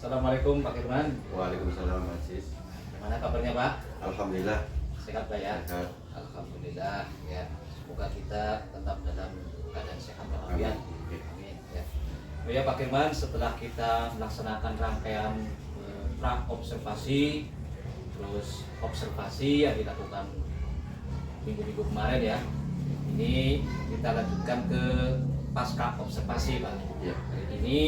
Assalamualaikum Pak Firman. Waalaikumsalam Mas Sis. Gimana kabarnya Pak? Alhamdulillah Sehat Pak ya? sehat. Alhamdulillah ya. Semoga kita tetap dalam keadaan sehat walafiat. Amin ya. Oh ya Pak Firman, setelah kita melaksanakan rangkaian pra observasi, terus observasi yang dilakukan minggu-minggu kemarin ya, ini kita lanjutkan ke pasca observasi Pak. Ya. Hari ini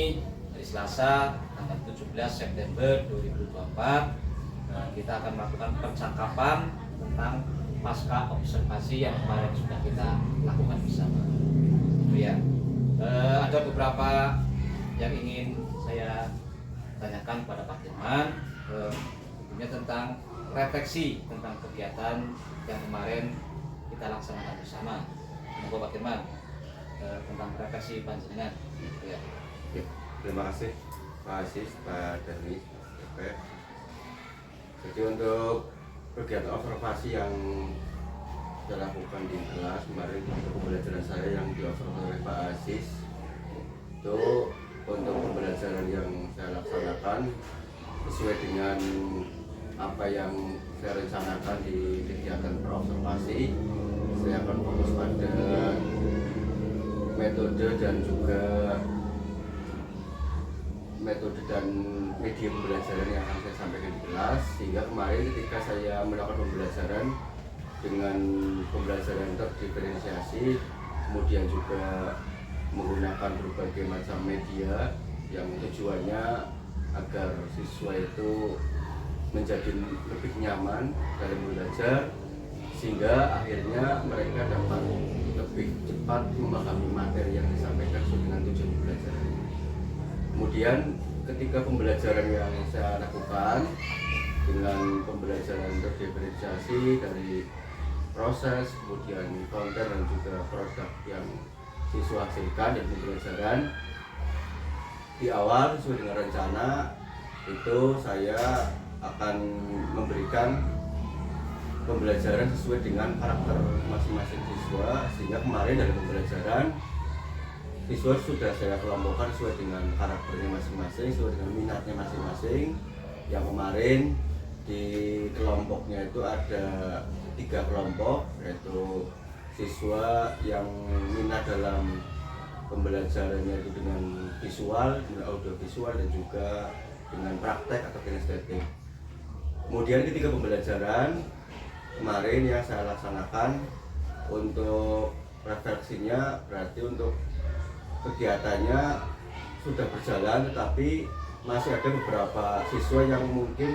hari Selasa tanggal 17 September 2024 kita akan melakukan percakapan tentang pasca observasi yang kemarin sudah kita lakukan bersama. Ya, ada beberapa yang ingin saya tanyakan pada Pak Firman, tentunya tentang refleksi tentang kegiatan yang kemarin kita laksanakan bersama. Semoga Pak Firman tentang refleksi panjenengan. Ya. Ya. Terima kasih Pak Sis, Pak Darmi. Oke. Jadi untuk kegiatan observasi yang saya lakukan di kelas kemarin untuk pembelajaran saya yang diobservasi oleh Pak Aziz, itu untuk pembelajaran yang saya laksanakan sesuai dengan apa yang saya rencanakan di kegiatan observasi. Saya akan fokus pada metode dan juga metode dan media pembelajaran yang akan saya sampaikan di kelas, sehingga kemarin ketika saya melakukan pembelajaran dengan pembelajaran terdiferensiasi, kemudian juga menggunakan berbagai macam media yang tujuannya agar siswa itu menjadi lebih nyaman dalam belajar, sehingga akhirnya mereka dapat lebih cepat memahami materi yang disampaikan sesuai dengan tujuan pembelajaran. Kemudian ketika pembelajaran yang saya lakukan dengan pembelajaran terdiferensiasi dari proses, kemudian konten dan juga produk yang siswa hasilkan dari pembelajaran, di awal sesuai dengan rencana itu saya akan memberikan pembelajaran sesuai dengan karakter masing-masing siswa, sehingga kemarin dari pembelajaran siswa sudah saya kelompokkan sesuai dengan karakternya masing-masing, sesuai dengan minatnya masing-masing. Yang kemarin di kelompoknya itu ada 3 kelompok, yaitu siswa yang minat dalam pembelajarannya itu dengan visual, dengan audio visual, dan juga dengan praktek atau kinestetik. Kemudian ketika pembelajaran kemarin yang saya laksanakan untuk refleksinya, berarti untuk kegiatannya sudah berjalan, tetapi masih ada beberapa siswa yang mungkin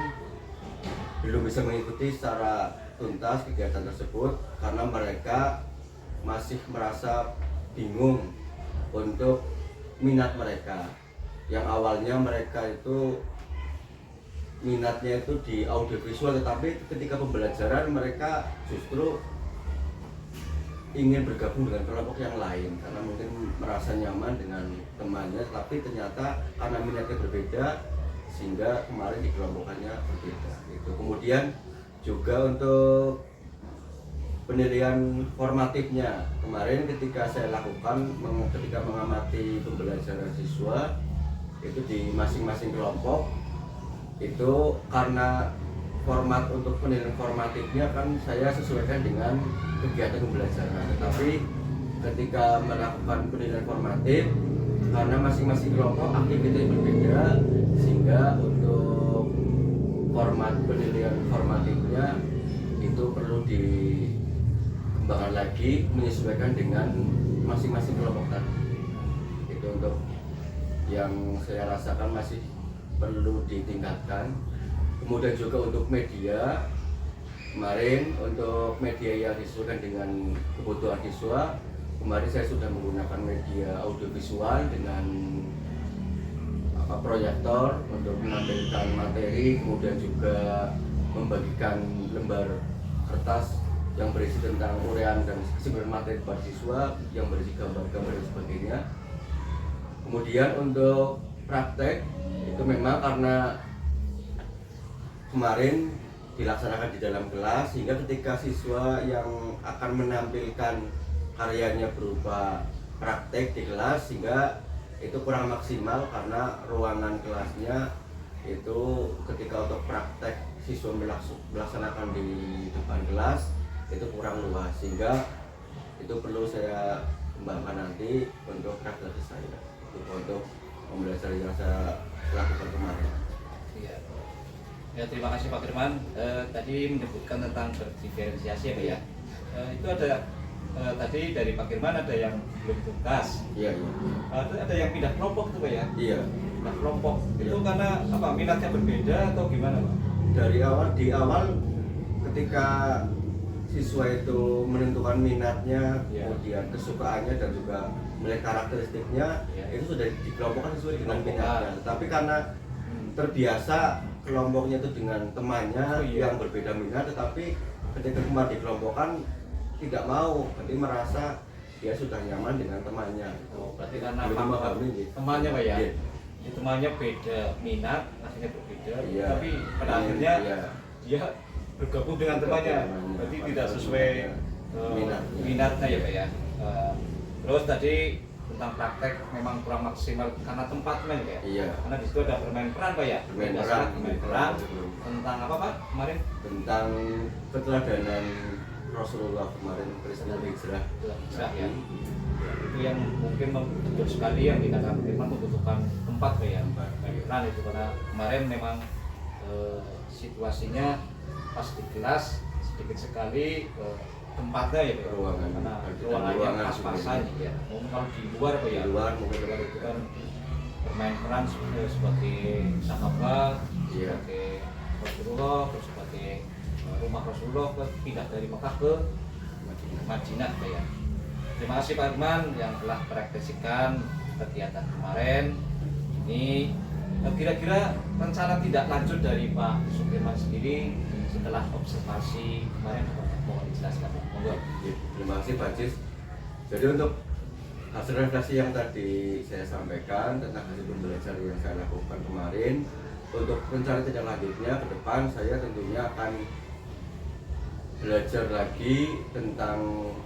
belum bisa mengikuti secara tuntas kegiatan tersebut karena mereka masih merasa bingung untuk minat mereka. Yang awalnya mereka itu minatnya itu di audiovisual, tetapi ketika pembelajaran mereka justru ingin bergabung dengan kelompok yang lain karena mungkin merasa nyaman dengan temannya, tapi ternyata karena minatnya berbeda sehingga kemarin dikelompokkannya berbeda. Itu kemudian juga untuk penilaian formatifnya kemarin ketika saya lakukan ketika mengamati pembelajaran siswa itu di masing-masing kelompok itu, karena format untuk penilaian formatifnya kan saya sesuaikan dengan kegiatan pembelajaran, tetapi ketika melakukan penilaian formatif karena masing-masing kelompok aktivitas berbeda, sehingga untuk format penilaian formatifnya itu perlu dikembangkan lagi menyesuaikan dengan masing-masing kelompok tadi. Itu untuk yang saya rasakan masih perlu ditingkatkan. Kemudian juga untuk media, kemarin untuk media yang disesuaikan dengan kebutuhan siswa, kemarin saya sudah menggunakan media audiovisual dengan proyektor untuk menampilkan materi, kemudian juga membagikan lembar kertas yang berisi tentang uraian dan kesimpulan materi kepada siswa yang berisi gambar-gambar dan sebagainya. Kemudian untuk praktek itu memang karena kemarin dilaksanakan di dalam kelas, sehingga ketika siswa yang akan menampilkan karyanya berupa praktek di kelas, sehingga itu kurang maksimal karena ruangan kelasnya itu ketika untuk praktek siswa melaksanakan di depan kelas itu kurang luas, sehingga itu perlu saya kembangkan nanti untuk praktek saya untuk pembelajaran yang saya lakukan kemarin. Iya. Ya, terima kasih Pak Firman. Tadi menyebutkan tentang berdiferensiasi ya Pak ya. Itu ada tadi dari Pak Firman ada yang belum tuntas. Iya, iya. Ada yang pindah kelompok tuh Pak ya. Iya. Pindah kelompok. Iya. Itu karena apa? Minatnya berbeda atau gimana Pak? Di awal ketika siswa itu menentukan minatnya, Iya. kemudian kesukaannya dan juga melihat karakteristiknya, Iya. itu sudah dikelompokkan sesuai dengan Dikelompokkan. minatnya. Tapi karena terbiasa kelompoknya itu dengan temannya Oh, iya. yang berbeda minat, tetapi ketika kemarin dikelompokkan tidak mau, berarti merasa dia sudah nyaman dengan temannya. Oh, berarti karena Belum faktor memahami, gitu. temannya Pak ya. Iya. Itu temannya beda minat, akhirnya berbeda. Iya. Tapi pada akhirnya Iya. dia bergabung dengan temannya. Temannya. Berarti tidak sesuai Minatnya. minatnya ya Pak ya. Terus tadi tentang praktek memang kurang maksimal karena tempatnya ya Pak ya. Iya. Karena di situ ada bermain peran Pak ya. Bermain Dasar peran. bermain peran. Tentang apa Pak kemarin? Tentang keteladanan Rasulullah kemarin, peristiwa hijrah. Hijrah ya. Itu yang mungkin betul sekali yang dikatakan Firman membutuhkan tempat Pak ya. Bermain peran itu karena kemarin memang situasinya pas di kelas sedikit sekali tempatnya ya Pak ya. Ruangan. Karena Ada ruangannya ruangan pas-pasan ya. Mungkin kalau di luar Pak ya. Di luar mungkin Di luar itu kan bermain peran sebagai sahabat, Iya. sebagai Rasulullah, terus sebagai rumah Rasulullah pindah dari Mekah ke Madinah Pak ya. Terima kasih Pak Firman yang telah merepresentasikan kegiatan kemarin. Ini kira-kira rencana tidak lanjut dari Pak Sukirman sendiri setelah observasi kemarin apa? Mohon dijelaskan Pak. Monggo. Ya, terima kasih Pak Cis. Jadi untuk hasil refleksi yang tadi saya sampaikan tentang hasil pembelajaran yang saya lakukan kemarin, untuk rencana tindak lanjutnya ke depan saya tentunya akan belajar lagi tentang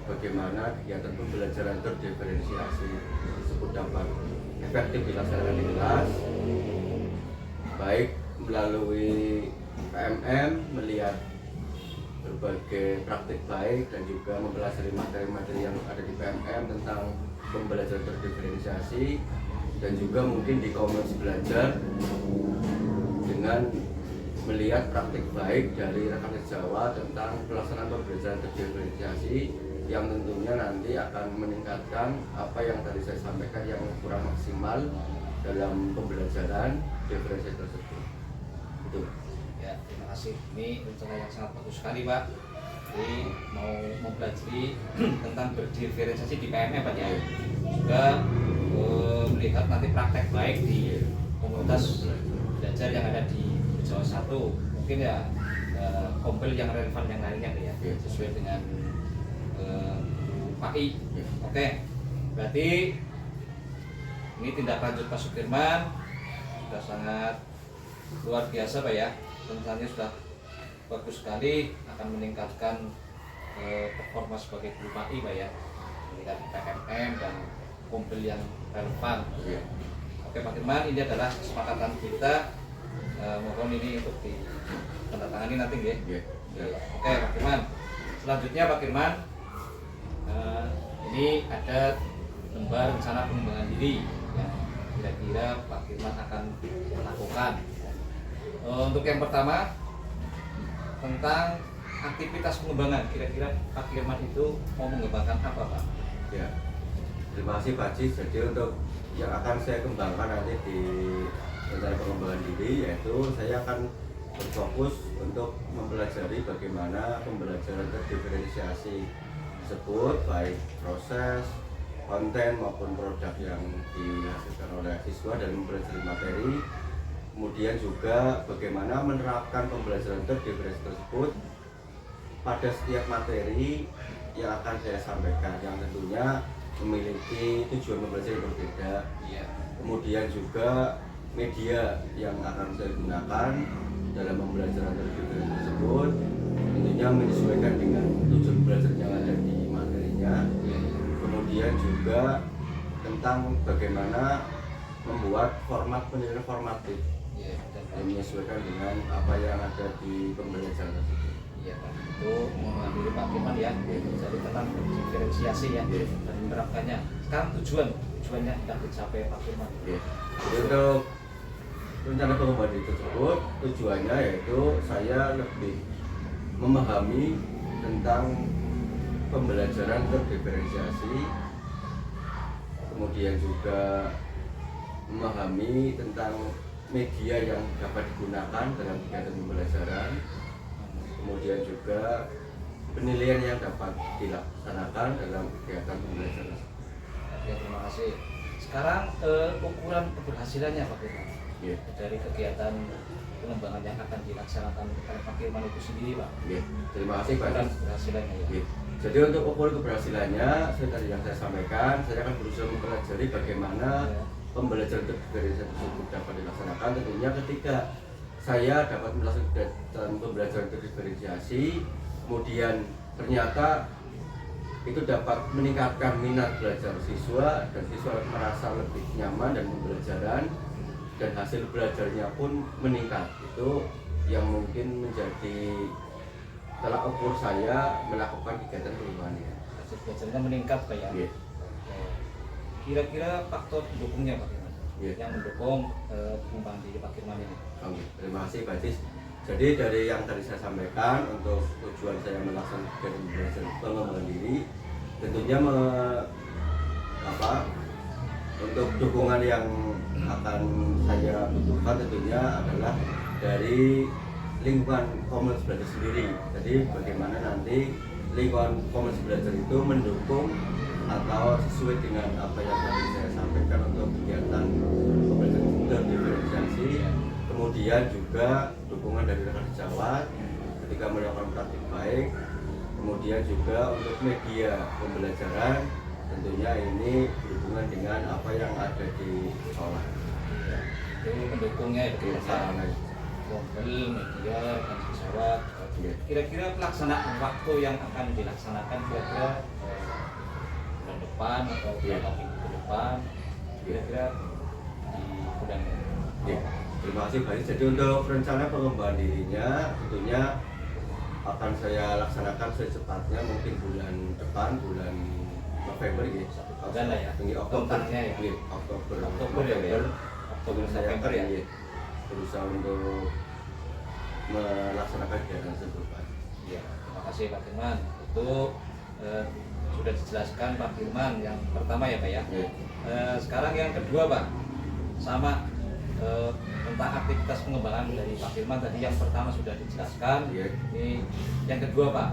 bagaimana kegiatan pembelajaran terdiferensiasi tersebut dapat efektif dilaksanakan di kelas, baik melalui PMM, melihat berbagai praktik baik dan juga mempelajari materi-materi yang ada di PMM tentang pembelajaran terdiferensiasi, dan juga mungkin di komunitas belajar dengan melihat praktik baik dari rekan sejawat tentang pelaksanaan pembelajaran terdiferensiasi yang tentunya nanti akan meningkatkan apa yang tadi saya sampaikan yang kurang maksimal dalam pembelajaran diferensiasi tersebut. Itu. Ya, terima kasih. Ini rencana yang sangat bagus sekali Pak. Jadi mau mempelajari tentang berdiferensiasi di PMM Pak ya. Juga melihat nanti praktek baik di komunitas belajar yang ada di Jawa 1. Mungkin ya kompil yang relevan yang lainnya Pak ya, sesuai dengan PAI. Oke. Berarti ini tindak lanjut Pak Sukirman sudah sangat luar biasa Pak ya. Rencananya sudah bagus sekali, akan meningkatkan performa sebagai guru PAI Pak ya, meningkatkan PMM dan kompil yang relevan. Oke Pak Firman, ini adalah kesepakatan kita. Mohon ini untuk ditandatangani nanti ya. Oke Pak Firman. Selanjutnya Pak Firman, ini ada lembar rencana pengembangan diri yang kira-kira Pak Firman akan melakukan. Untuk yang pertama tentang aktivitas pengembangan, kira-kira Pak Firman itu mau mengembangkan apa Pak? Ya, terima kasih Pak Cis. Jadi untuk yang akan saya kembangkan nanti di rencana pengembangan diri, yaitu saya akan berfokus untuk mempelajari bagaimana pembelajaran terdiferensiasi tersebut, baik proses, konten maupun produk yang dihasilkan oleh siswa dan mempelajari materi. Kemudian juga bagaimana menerapkan pembelajaran terdiferensiasi tersebut pada setiap materi yang akan saya sampaikan, yang tentunya memiliki tujuan pembelajaran yang berbeda. Kemudian juga media yang akan saya gunakan dalam pembelajaran terdiferensiasi tersebut tentunya menyesuaikan dengan tujuan pembelajaran yang ada di materinya. Kemudian juga tentang bagaimana membuat format penilaian formatif. menyesuaikan dengan apa yang ada di pembelajaran tersebut. Iya Pak, itu mengambil Pak Firman ya, jadi tentang diferensiasi ya dan menerapkannya. Sekarang tujuannya sudah dicapai Pak Firman. Jadi untuk rencana pengembangan diri tersebut tujuannya yaitu saya lebih memahami tentang pembelajaran terdiferensiasi, kemudian juga memahami tentang media yang dapat digunakan dalam kegiatan pembelajaran, kemudian juga penilaian yang dapat dilaksanakan dalam kegiatan pembelajaran. Ya, terima kasih. Sekarang ukuran keberhasilannya Pak Firman dari kegiatan pengembangan yang akan dilaksanakan oleh Pak Firman itu sendiri Pak. Terima kasih Pak. Ukuran keberhasilannya ya. Jadi untuk ukur keberhasilannya, seperti yang saya sampaikan, saya akan berusaha mempelajari bagaimana pembelajaran terdiferensiasi tersebut dapat dilaksanakan. Tentunya ketika saya dapat melaksanakan kegiatan pembelajaran terdiferensiasi, kemudian ternyata itu dapat meningkatkan minat belajar siswa dan siswa merasa lebih nyaman dan pembelajaran dan hasil belajarnya pun meningkat. Itu yang mungkin menjadi tolak ukur saya melakukan kegiatan pengembangan. Hasil belajarnya meningkat Pak ya. Kira-kira faktor pendukungnya Pak Firman yang mendukung pengembangan diri Pak Firman ini. Terima kasih Pak Cis. Jadi dari yang tadi saya sampaikan untuk tujuan saya melaksanakan kegiatan belajar pengembangan diri, tentunya untuk dukungan yang akan saya butuhkan tentunya adalah dari lingkungan komunitas belajar sendiri. Jadi bagaimana nanti lingkungan komunitas belajar itu mendukung atau sesuai dengan apa yang tadi saya sampaikan untuk kegiatan pembelajaran terdiferensiasi. Kemudian juga dukungan dari rekan sejawat ketika melakukan praktik baik. Kemudian juga untuk media pembelajaran, tentunya ini berhubungan dengan apa yang ada di sekolah. Itu mendukungnya itu sarana mobil, media, rekan sejawat. Kira-kira pelaksanaan waktu yang akan dilaksanakan kira-kira bulan depan atau beberapa minggu ke depan, kira-kira di bulan ini. Terima kasih Pak. Jadi untuk rencana pengembangan dirinya tentunya akan saya laksanakan secepatnya, mungkin bulan depan, bulan November ya. Bulan lah ya. Oktober ya. Oktober ya. Oktober saya November ya. Berusaha untuk melaksanakan kegiatan tersebut Pak. Iya, terima kasih Pak Firman. Itu sudah dijelaskan Pak Firman yang pertama ya Pak ya. Sekarang yang kedua Pak, sama tentang aktivitas pengembangan dari Pak Firman tadi yang pertama sudah dijelaskan. Ini yang kedua Pak,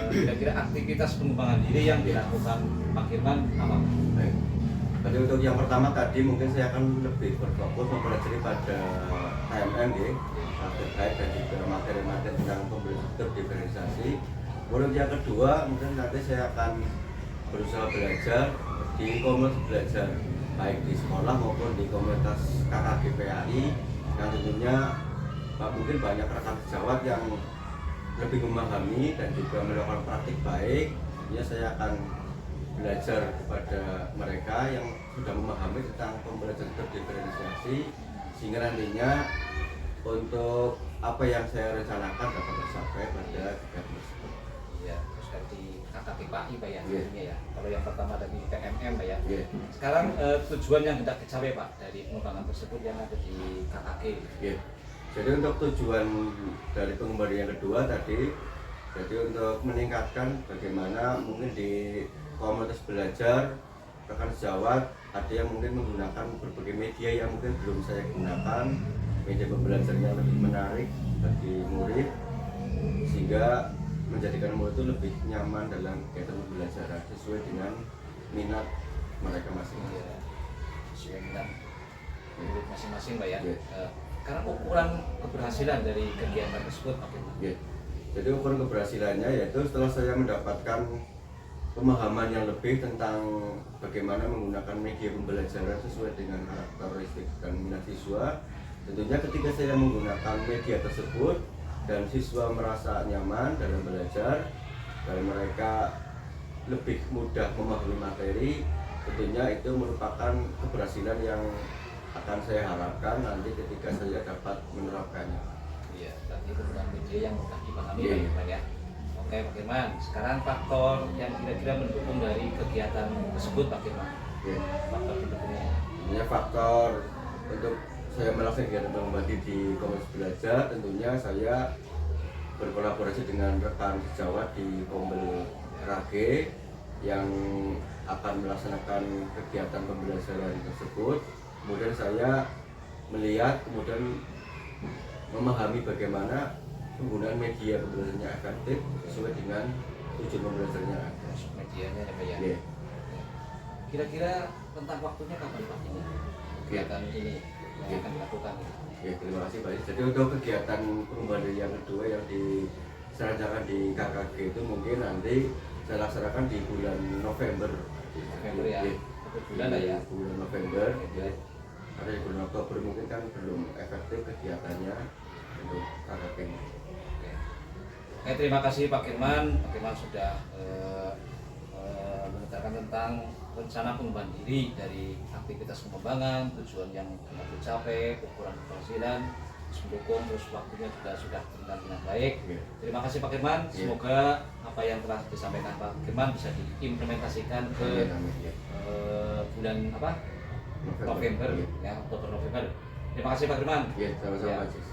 kira-kira aktivitas pengembangan diri yang dilakukan Pak Firman apa? Baik. Jadi untuk yang pertama tadi mungkin saya akan lebih berfokus mempelajari pada HMM ya, terkait dan juga materi-materi tentang pembelajaran terdiferensiasi. Kemudian yang kedua mungkin nanti saya akan berusaha belajar di komunitas belajar baik di sekolah maupun di komunitas KKG PAI yang tentunya mungkin banyak rekan sejawat yang lebih memahami dan juga melakukan praktik baik. Ya saya akan belajar kepada mereka yang sudah memahami tentang pembelajaran terdiferensiasi sehingga nantinya untuk apa yang saya rencanakan dapat tercapai pada kegiatan tersebut. Ya, terus di KKG PAI Pak ya, ya. Kalau yang pertama tadi PMM Pak ya. Sekarang tujuan yang hendak dicapai Pak dari pengembangan tersebut yang ada di KKG. Jadi untuk tujuan dari pengembangan yang kedua tadi, jadi untuk meningkatkan bagaimana mungkin di komunitas belajar rekan sejawat ada yang mungkin menggunakan berbagai media yang mungkin belum saya gunakan, media pembelajaran yang lebih menarik bagi murid sehingga menjadikan murid itu lebih nyaman dalam kegiatan pembelajaran sesuai dengan minat mereka masing-masing. Sesuai minat murid masing-masing Pak ya. Karena ukuran keberhasilan dari kegiatan tersebut Pak Firman. Jadi ukuran keberhasilannya yaitu setelah saya mendapatkan pemahaman yang lebih tentang bagaimana menggunakan media pembelajaran sesuai dengan karakteristik dan minat siswa. Tentunya ketika saya menggunakan media tersebut dan siswa merasa nyaman dalam belajar dan mereka lebih mudah memahami materi, tentunya itu merupakan keberhasilan yang akan saya harapkan nanti ketika saya dapat menerapkannya. Iya, berarti itu bukan media yang mudah dipahami Iya. Pak Firman ya. Oke Pak Firman, sekarang faktor yang kira-kira mendukung dari kegiatan tersebut Pak Firman. Oke. Faktor pendukungnya. Tentunya faktor untuk saya melaksanakan kegiatan Bank Badi di Komunitas Belajar, tentunya saya berkolaborasi dengan rekan sejawat di Kombel RAG yang akan melaksanakan kegiatan pembelajaran tersebut. Kemudian saya melihat, kemudian memahami bagaimana penggunaan media pembelajarannya efektif sesuai dengan tujuan pembelajarannya. Medianya ya Pak ya. Oke. Kira-kira tentang waktunya kapan Pak ini? Kegiatan ini yang akan dilakukan. Ya, terima kasih Pak. Jadi untuk kegiatan perubahan yang kedua yang diselenggarakan di KKG itu mungkin nanti saya laksanakan di bulan November. November ya. Oke. Satu bulan lah ya. Bulan November. Oke. Karena di bulan Oktober mungkin kan belum efektif kegiatannya untuk KKG. Oke. Oke, terima kasih Pak Firman. Pak Firman sudah menceritakan tentang rencana pengembangan diri dari aktivitas pengembangan, tujuan yang telah dicapai, ukuran keberhasilan, terus mendukung, terus waktunya juga sudah berjalan dengan baik. Iya. Terima kasih Pak Firman. Iya. Semoga apa yang telah disampaikan Pak Firman bisa diimplementasikan ke Amin. bulan apa? November, Iya. ya, Oktober November. Terima kasih Pak Firman. Iya, sama-sama Ya. Pak Cis.